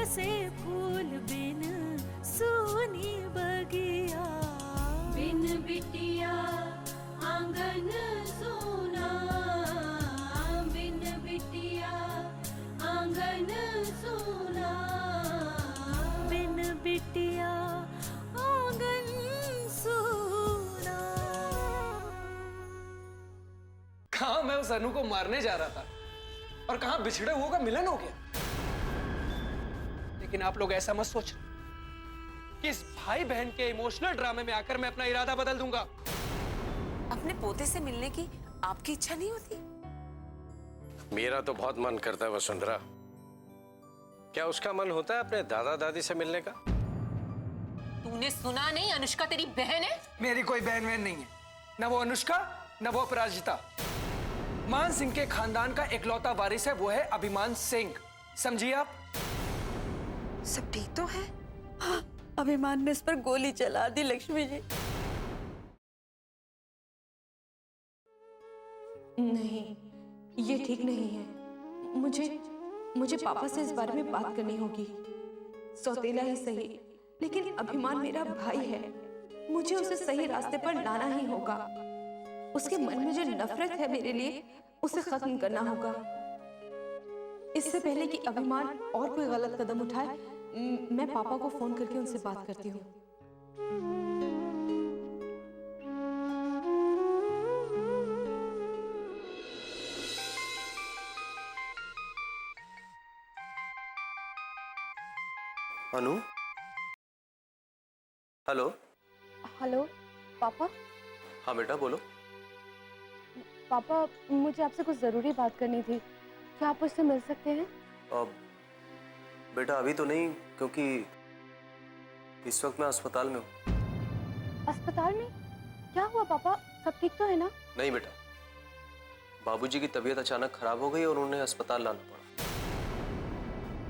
से फूल बिन सूनी बगिया, बिन बिटिया आंगन सूना, बिन बिटिया आंगन सूना, बिन बिटिया आंगन सूना। कहाँ मैं उस अनु को मारने जा रहा था और कहाँ बिछड़े हुओं का मिलन हो गया। लेकिन आप लोग ऐसा मत सोचना कि इस भाई बहन के इमोशनल ड्रामे में आकर मैं अपना इरादा बदल दूंगा। अपने पोते से मिलने की आपकी इच्छा नहीं होती? मेरा तो बहुत मन करता है वसुंधरा। क्या उसका मन होता है अपने दादा दादी से मिलने का? तूने सुना नहीं, अनुष्का तेरी बहन है। मेरी कोई बहन वहन नहीं है, न वो अनुष्का न वो अपराजिता। मान सिंह के खानदान का इकलौता वारिस है, वो है अभिमान सिंह। समझिए आप? सब ठीक तो है? हाँ, अभिमान ने इस पर गोली चला दी लक्ष्मी जी। नहीं, ये ठीक नहीं है। मुझे पापा से इस बारे में बात करनी होगी। सौतेला ही सही, लेकिन अभिमान मेरा भाई है। मुझे उसे सही रास्ते पर लाना ही होगा। उसके मन में जो नफरत है मेरे लिए, उसे खत्म करना होगा। इससे पहले कि अभिमान और कोई गलत कदम उठाए, मैं पापा को फोन करके उनसे बात करती हूँ। अनु, हेलो। हेलो पापा। हाँ बेटा बोलो। पापा, मुझे आपसे कुछ जरूरी बात करनी थी। क्या आप मुझसे मिल सकते हैं? बेटा अभी तो नहीं, क्योंकि इस वक्त मैं अस्पताल में हूँ। अस्पताल में? क्या हुआ पापा, सब ठीक तो है ना? नहीं बेटा, बाबूजी की तबीयत अचानक खराब हो गई और उन्हें अस्पताल लाना पड़ा।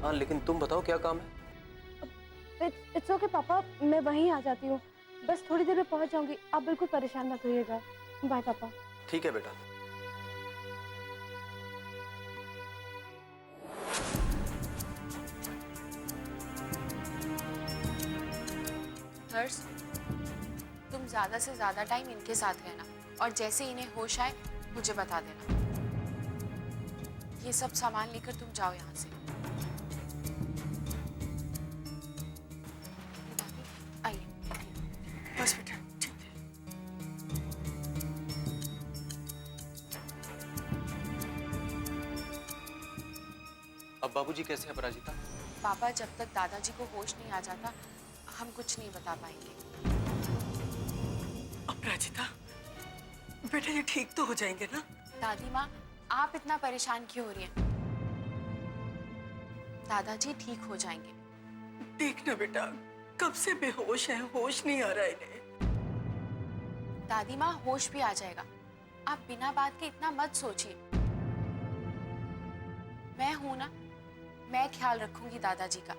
हाँ लेकिन तुम बताओ क्या काम है? इट्स ओके पापा, मैं वहीं आ जाती हूँ। बस थोड़ी देर में पहुँच जाऊंगी। आप बिल्कुल परेशान मत होइएगा। बाय पापा। ठीक है बेटा। नर्स, तुम ज्यादा से ज्यादा टाइम इनके साथ रहना और जैसे इन्हें होश आए मुझे बता देना। ये सब सामान लेकर तुम जाओ यहाँ से। आइए। बस बेटा, ठीक है। अब बाबूजी कैसे हैं अपराजिता? पापा, जब तक दादाजी को होश नहीं आ जाता हम कुछ नहीं बता पाएंगे। अपराजिता, बेटा ये ठीक तो हो जाएंगे ना? दादी माँ, आप इतना परेशान क्यों हो रही हैं? दादाजी ठीक हो जाएंगे। देखना बेटा, कब से बेहोश है, होश नहीं आ रहा है इन्हें। दादी माँ, होश भी आ जाएगा। आप बिना बात के इतना मत सोचिए। मैं हूं ना, मैं ख्याल रखूंगी दादाजी का।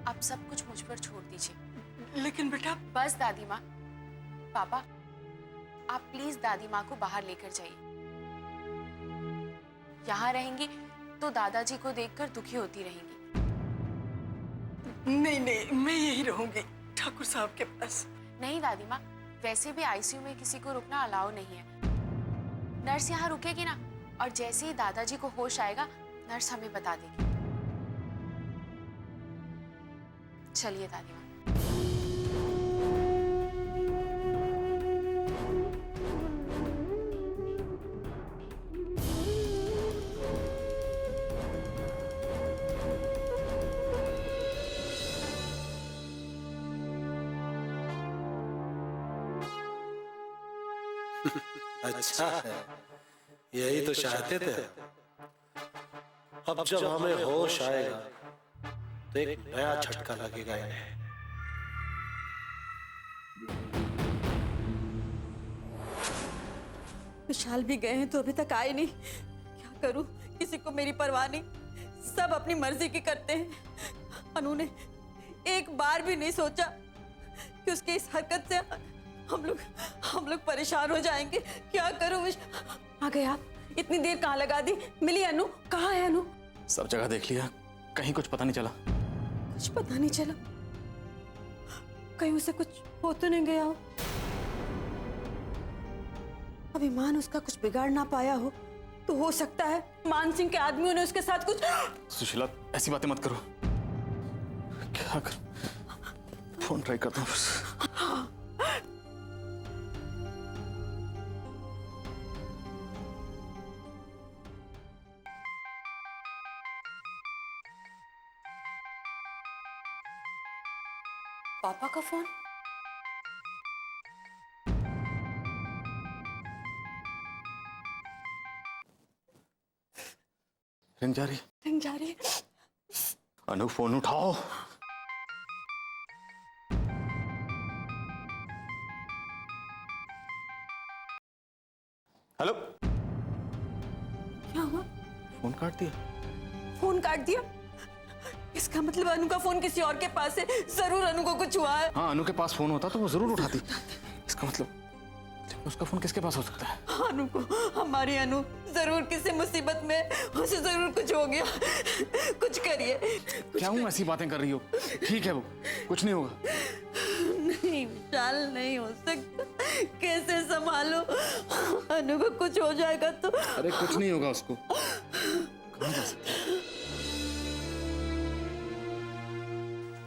आप सब कुछ मुझ पर छोड़ दीजिए। लेकिन बेटा। बस दादी माँ। पापा, आप प्लीज दादी माँ को बाहर लेकर जाइए। यहाँ रहेंगी तो दादाजी को देखकर दुखी होती रहेंगी। नहीं नहीं, मैं यही रहूंगी ठाकुर साहब के पास। नहीं दादी माँ, वैसे भी आईसीयू में किसी को रुकना अलाउ नहीं है। नर्स यहाँ रुकेगी ना, और जैसे ही दादाजी को होश आएगा नर्स हमें बता देगी। चलिए दादी माँ। अच्छा है, यही तो चाहते थे। अब जब हमें होश आएगा तो एक नया झटका लगेगा इन्हें। विशाल भी गए हैं तो अभी तक आए नहीं। क्या करूं, किसी को मेरी परवाह नहीं, सब अपनी मर्जी की करते हैं। अनु ने एक बार भी नहीं सोचा कि उसकी इस हरकत से हम लोग परेशान हो जाएंगे। क्या करूं? आ गए आप? इतनी देर कहाँ लगा दी? मिली अनु? कहाँ है अनु? सब जगह देख लिया, कहीं कुछ पता नहीं चला? कुछ पता नहीं चला? कहीं उसे कुछ हो तो नहीं गया हो? अभिमान उसका कुछ बिगाड़ ना पाया हो तो हो सकता है मान सिंह के आदमियों ने उसके साथ कुछ। सुशीला, ऐसी बातें मत करो। क्या कर, फोन ट्राई करता हूँ बस। पापा का फोन? रिंग जा रही। रिंग जा रही है। अनु, फोन उठाओ। हेलो। क्या हुआ? फोन काट दिया। फोन काट दिया? इसका मतलब अनु का फोन किसी और के पास है। जरूर अनु को कुछ हुआ है। हाँ, अनु के पास फोन होता तो वो जरूर उठाती। इसका मतलब उसका फोन किसके पास हो सकता है? अनु को, हमारी अनु जरूर किसी मुसीबत में, उसे जरूर कुछ हो गया। कुछ करिए। क्या हूँ ऐसी बातें कर रही हो? ठीक है, वो कुछ नहीं होगा। नहीं विशाल, नहीं हो सकता। कैसे संभालो? अनु को कुछ हो जाएगा तो। अरे कुछ नहीं होगा उसको। कहाँ जा सकते हैं?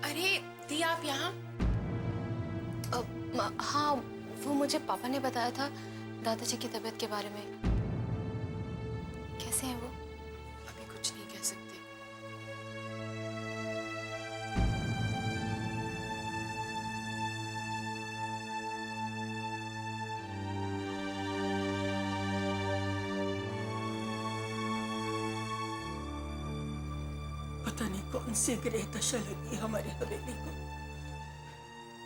अरे दी, आप यहाँ? हाँ, वो मुझे पापा ने बताया था दादाजी की तबीयत के बारे में। कैसे हैं वो? अभी कुछ नहीं कह सकते। पता नहीं कौन सी ग्रह दशा लगी हमारी हवेली को।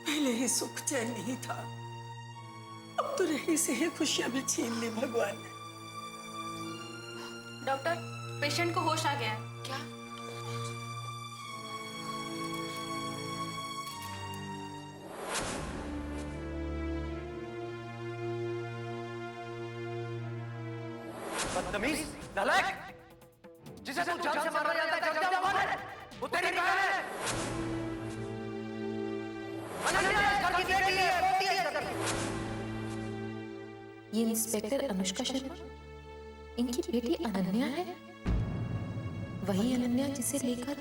पहले ही सुख चैन नहीं था, अब तो रही से ही खुशियां भी छीन ली भगवान ने। डॉक्टर, पेशेंट को होश आ गया है। क्या? बदतमीज, नालायक, जिसे तू जान से मारना जानता है, जब जब मारे, वो तेरी बहन है। अनन्या इस घर की बेटी है, पोती है इस घर की। ये इंस्पेक्टर अनुष्का शर्मा, इनकी बेटी अनन्या है। वही अनन्या जिसे लेकर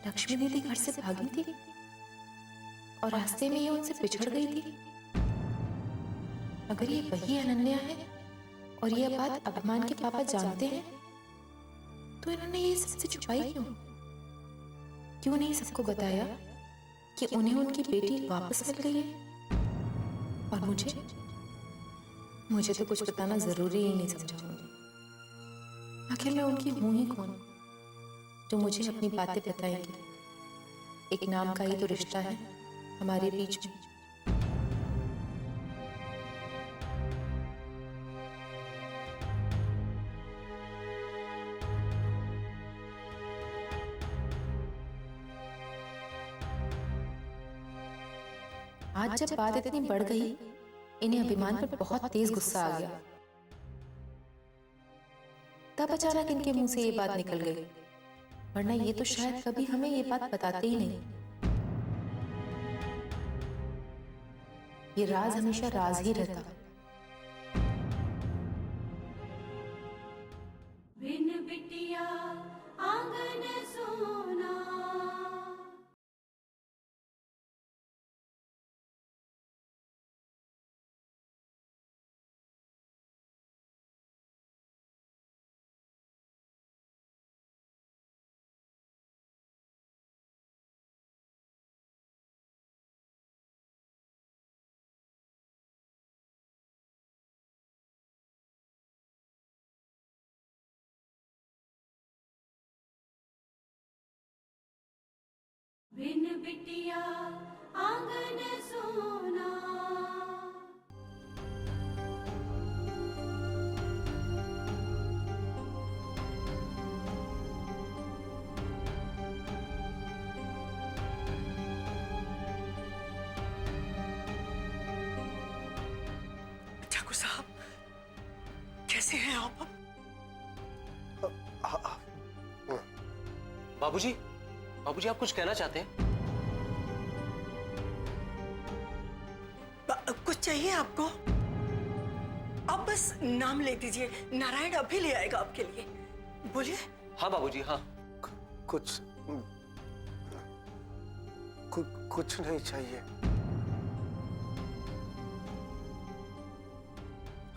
लक्ष्मी दीदी घर से भागी थी और रास्ते में ये उनसे बिछड़ गई थी। अगर ये वही अनन्या है और ये बात अभिमान के पापा जानते हैं तो इन्होंने ये सबसे छुपाई क्यों? क्यों नहीं सबको बताया कि उन्हें उनकी बेटी वापस मिल गई है? और मुझे तो कुछ बताना जरूरी ही नहीं समझा उन्होंने। आखिर मैं उनकी हूं ही कौन जो मुझे अपनी बातें बताएंगी? एक नाम का ही तो रिश्ता है हमारे बीच में। आज जब बात इतनी बढ़ गई, इन्हें अभिमान पर बहुत तेज गुस्सा आ गया। तब अचानक इनके मुंह से ये बात निकल गई, वरना ये तो शायद कभी हमें ये बात बताते ही नहीं। ये राज हमेशा राज ही रहता। बिन बिटिया आंगन सोना। बिन बिटिया आंगन सोना। ठाकुर साहब, कैसे हैं आप? बाबूजी, बाबूजी आप कुछ कहना चाहते हैं? कुछ चाहिए आपको? आप बस नाम ले दीजिए, नारायण अभी ले आएगा आपके लिए। बोलिए। हाँ बाबूजी, हाँ। कुछ कुछ नहीं चाहिए।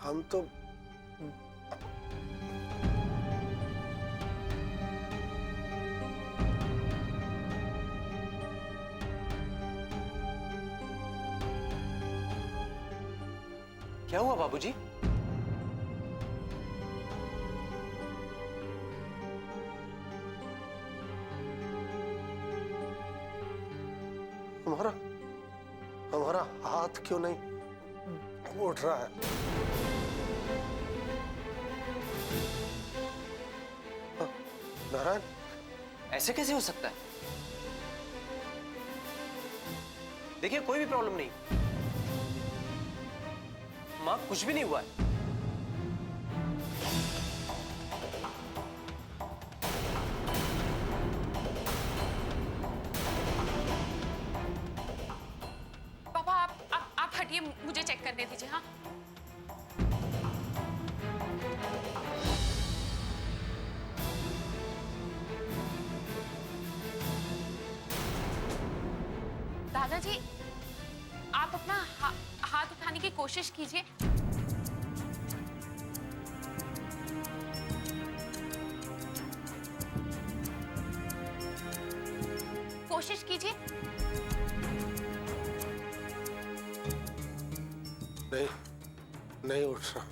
हम तो क्या हुआ बाबूजी? हमारा हमारा हाथ क्यों नहीं उठ रहा है? हाँ, नारायण, ऐसे कैसे हो सकता है? देखिए कोई भी प्रॉब्लम नहीं, मां कुछ भी नहीं हुआ है। पापा आप हटिए, मुझे चेक करने दीजिए। हाँ दादाजी, आप अपना हाथ उठाने की कोशिश कीजिए। कोशिश कीजिए। नहीं, नहीं उठ रहा।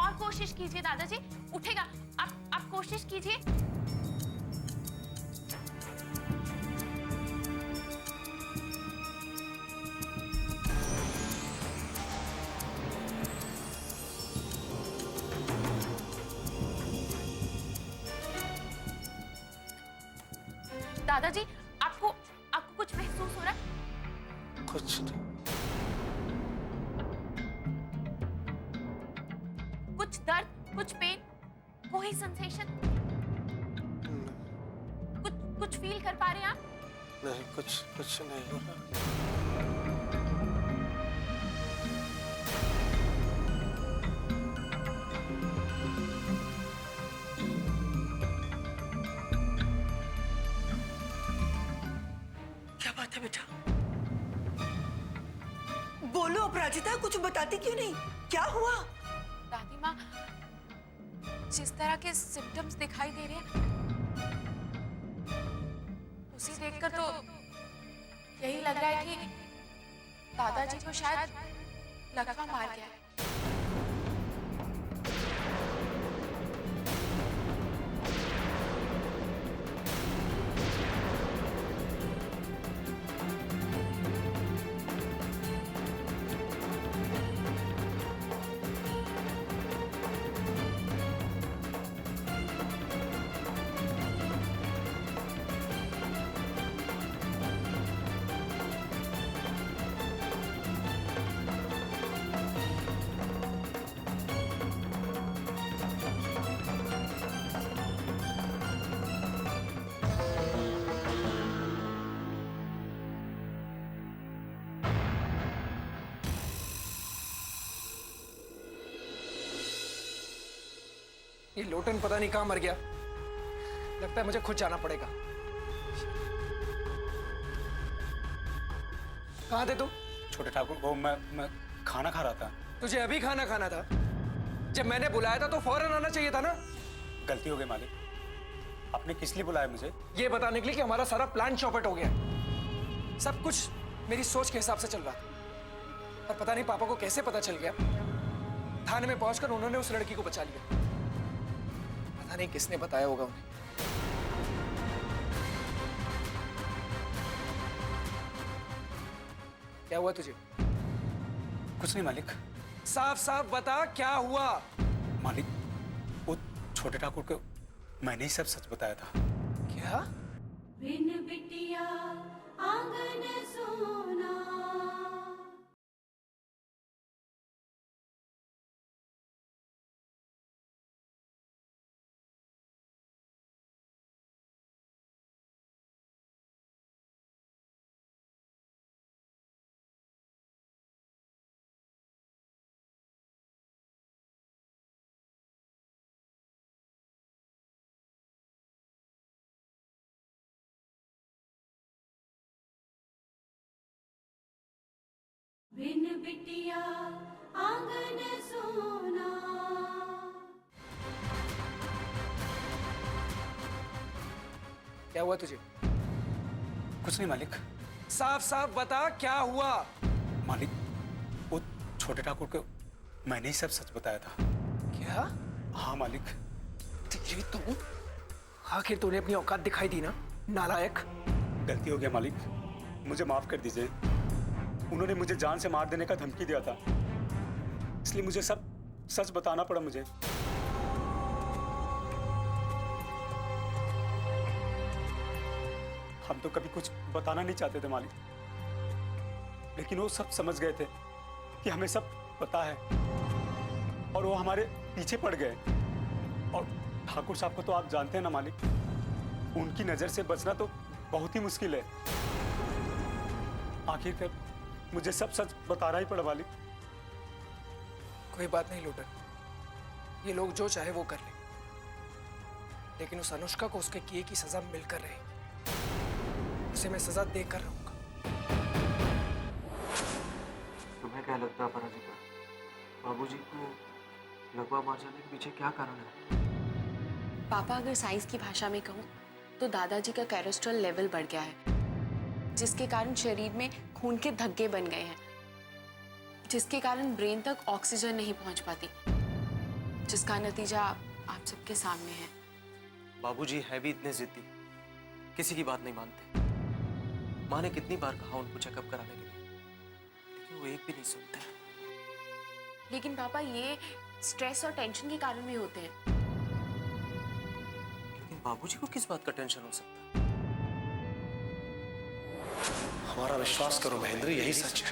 और कोशिश कीजिए दादाजी, उठेगा। आप कोशिश कीजिए। दादाजी, आपको कुछ महसूस हो रहा है? कुछ नहीं। कुछ दर्द, कुछ पेन, कोई सेंसेशन? कुछ फील कर पा रहे हैं आप? नहीं, कुछ नहीं हो रहा। क्या बात है बेटा? बोलो अपराजिता, कुछ बताती क्यों नहीं? क्या हुआ? दादी माँ, जिस तरह के सिम्टम्स दिखाई दे रहे हैं, उसे देखकर तो यही लग रहा है कि दादाजी को शायद लकवा मार गया है। ये लोटन पता नहीं कहां मर गया। लगता है मुझे खुद जाना पड़ेगा। कहां थे तुम? छोटे ठाकुर, वो मैं खाना खा रहा था। तुझे अभी खाना खाना था? जब मैंने बुलाया था तो फौरन आना चाहिए था ना। गलती हो गई मालिक। आपने किस लिए बुलाया मुझे? ये बताने के लिए कि हमारा सारा प्लान चौपट हो गया। सब कुछ मेरी सोच के हिसाब से चल रहा था, पर पता नहीं पापा को कैसे पता चल गया। थाने में पहुंचकर उन्होंने उस लड़की को बचा लिया। पता नहीं किसने बताया होगा उन्हें। क्या हुआ तुझे? कुछ नहीं मालिक। साफ साफ बता, क्या हुआ? मालिक, वो छोटे ठाकुर को मैंने ही सब सच बताया था। क्या? बिन बिटिया आंगन सोना। बिन बिटिया आंगन सोना। क्या हुआ तुझे? कुछ नहीं मालिक। साफ साफ बता क्या हुआ? मालिक, वो छोटे ठाकुर को मैंने ही सब सच बताया था। क्या? हाँ मालिक। तेरी तो आखिर तूने अपनी औकात दिखाई दी ना, नालायक। गलती हो गया मालिक, मुझे माफ कर दीजिए। उन्होंने मुझे जान से मार देने का धमकी दिया था, इसलिए मुझे सब सच बताना पड़ा मुझे। हम तो कभी कुछ बताना नहीं चाहते थे मालिक, लेकिन वो सब समझ गए थे कि हमें सब पता है और वो हमारे पीछे पड़ गए। और ठाकुर साहब को तो आप जानते हैं ना मालिक, उनकी नजर से बचना तो बहुत ही मुश्किल है। आखिरकार मुझे सब सच बताना ही पड़ा मालिक। कोई बात नहीं लूटर, ये लोग जो चाहे वो कर ले, लेकिन उस अनुष्का को उसके किए की सजा मिलकर रहे, उसे मैं सजा देकर रहूंगा। तुम्हें क्या लगता है पराजिता, बाबूजी को लगवा मार जाने के पीछे क्या कारण है? पापा, अगर साइंस की भाषा में कहूँ तो दादाजी का कोलेस्ट्रॉल लेवल बढ़ गया है, जिसके कारण शरीर में खून के धब्बे बन गए हैं, जिसके कारण ब्रेन तक ऑक्सीजन नहीं पहुंच पाती, जिसका नतीजा आप सबके सामने है। बाबूजी है भी इतने जिद्दी, किसी की बात नहीं मानते। माँ ने कितनी बार कहा उनको चेकअप कराने के लिए, लेकिन वो एक भी नहीं सुनते। लेकिन पापा, ये स्ट्रेस और टेंशन के कारण भी होते हैं। लेकिन बाबूजी को किस बात का टेंशन हो सकता है? हमारा विश्वास करो महेंद्र, यही सच है।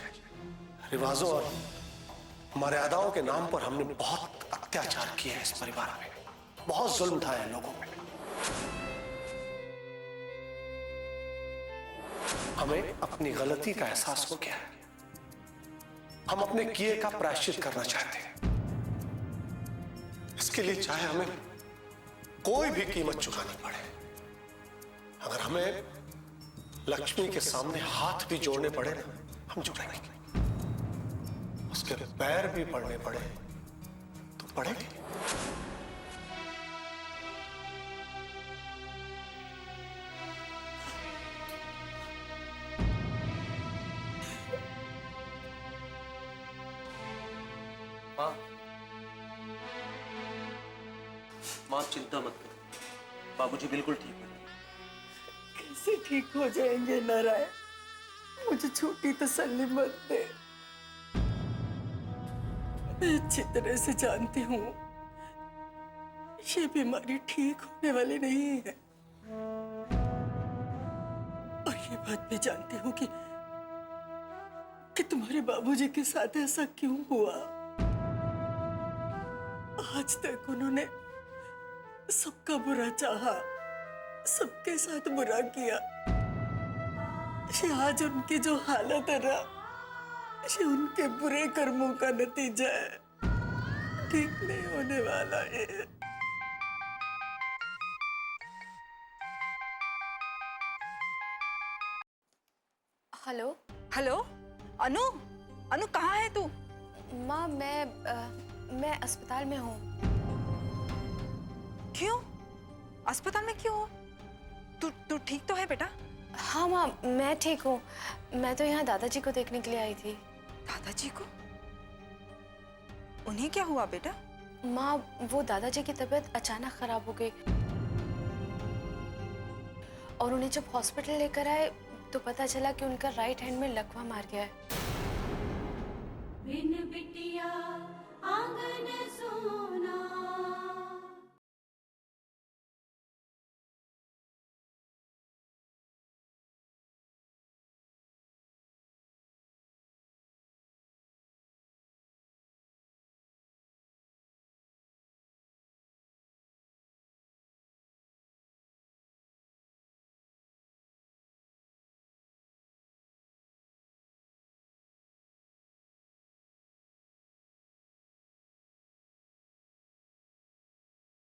रिवाजों और मर्यादाओं के नाम पर हमने बहुत अत्याचार किए हैं इस परिवार में, बहुत जुल्म ढाए हैं लोगों पे। हमें अपनी गलती का एहसास हो गया है, हम अपने किए का प्रायश्चित करना चाहते हैं। इसके लिए चाहे हमें कोई भी कीमत चुकानी पड़े, अगर हमें लक्ष्मी के सामने हाथ भी जोड़ने पड़े ना, हम जोड़ेंगे। उसके पैर भी पड़ने पड़े तो पड़ेंगे। माँ, माँ चिंता मत करो, बाबूजी बिल्कुल ठीक है। कैसे ठीक हो जाएंगे नारायण? मुझे छोटी तसल्ली मत दे। मैं अच्छी तरह से जानती हूँ ये बीमारी ठीक होने वाली नहीं है, और ये बात भी जानती हूँ कि तुम्हारे बाबूजी के साथ ऐसा क्यों हुआ। आज तक उन्होंने सबका बुरा चाहा, सबके साथ बुरा किया। ये आज उनकी जो हालत है ना, ये उनके बुरे कर्मों का नतीजा है, ठीक नहीं होने वाला है। हेलो हेलो, अनु, अनु कहाँ है तू? माँ, मैं अस्पताल में हूँ। क्यों? अस्पताल में क्यों? तू ठीक तो है बेटा? हाँ माँ, मैं ठीक हूँ। मैं तो यहाँ दादाजी को देखने के लिए आई थी। दादाजी को? उन्हें क्या हुआ बेटा? माँ, वो दादाजी की तबीयत अचानक खराब हो गई, और उन्हें जब हॉस्पिटल लेकर आए तो पता चला कि उनका राइट हैंड में लकवा मार गया है। बिन बिटिया आंगन सोना।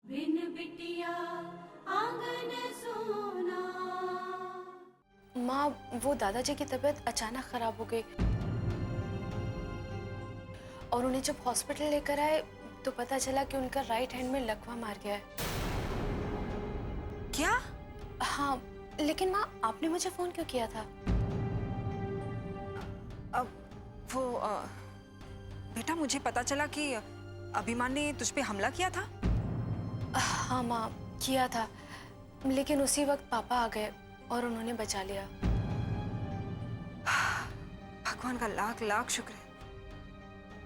बिन बिटिया आंगन सोना। माँ, वो दादाजी की तबीयत अचानक खराब हो गई, और उन्हें जब हॉस्पिटल लेकर आए तो पता चला कि उनका राइट हैंड में लकवा मार गया है। क्या? हाँ, लेकिन माँ आपने मुझे फोन क्यों किया था? अब वो बेटा मुझे पता चला कि अभिमान ने तुझ पे हमला किया था। हाँ माँ, किया था, लेकिन उसी वक्त पापा आ गए और उन्होंने बचा लिया। भगवान का लाख लाख शुक्र है।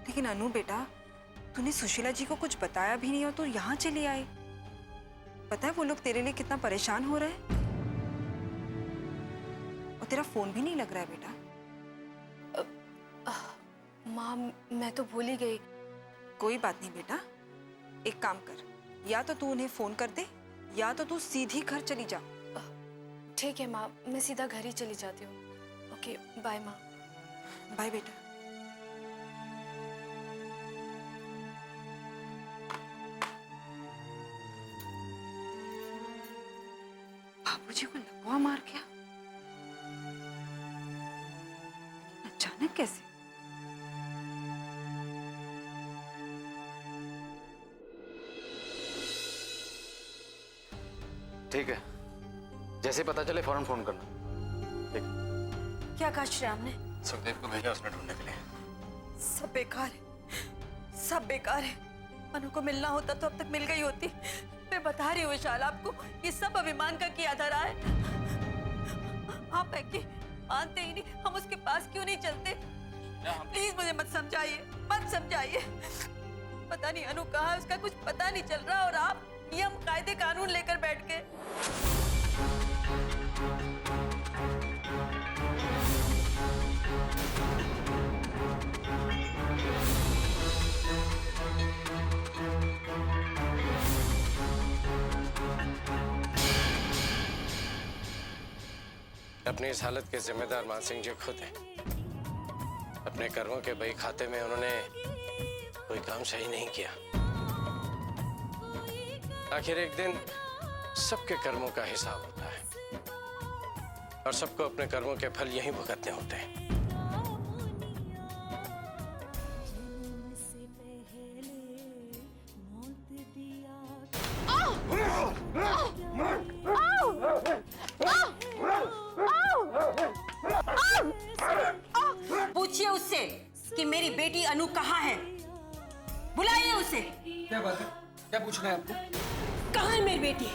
लेकिन अनु बेटा, तूने सुशीला जी को कुछ बताया भी नहीं और तू यहाँ चली आई। पता है वो लोग तेरे लिए कितना परेशान हो रहे हैं? और तेरा फोन भी नहीं लग रहा है बेटा। माँ मैं तो भूल ही गई। कोई बात नहीं बेटा, एक काम कर, या तो तू उन्हें फोन कर दे या तो तू सीधी घर चली जा। ठीक है माँ, मैं सीधा घर ही चली जाती हूँ। ओके बाय माँ। बाय बेटा। बाबूजी को लकवा मार गया, अचानक कैसे? ठीक है, जैसे पता चले फौरन फोन करना। ठीक। क्या कहा श्याम ने? सुखदेव को भेजा उसने ढूंढने के लिए। सब बेकार है, सब बेकार है। अनु को मिलना होता तो अब तक मिल गई होती। मैं बता रही हूँ विशाल आपको, ये सब अभिमान का किया धरा है। आप है कि मानते ही नहीं, हम उसके पास क्यों नहीं चलते? प्लीज मुझे मत समझाइए, मत समझाइए। पता नहीं अनु कहाँ है, उसका कुछ पता नहीं चल रहा और आप नियम कायदे कानून लेकर बैठ गए। अपनी इस हालत के जिम्मेदार मान सिंह जी खुद हैं। अपने कर्मों के बही खाते में उन्होंने कोई काम सही नहीं किया। आखिर एक दिन सबके कर्मों का हिसाब होता है और सबको अपने कर्मों के फल यहीं भुगतने होते हैं। पूछिए उससे कि मेरी बेटी अनु कहाँ है। बुलाइए उसे। क्या बात है? क्या पूछना है आपको? कहाँ है मेरी बेटी?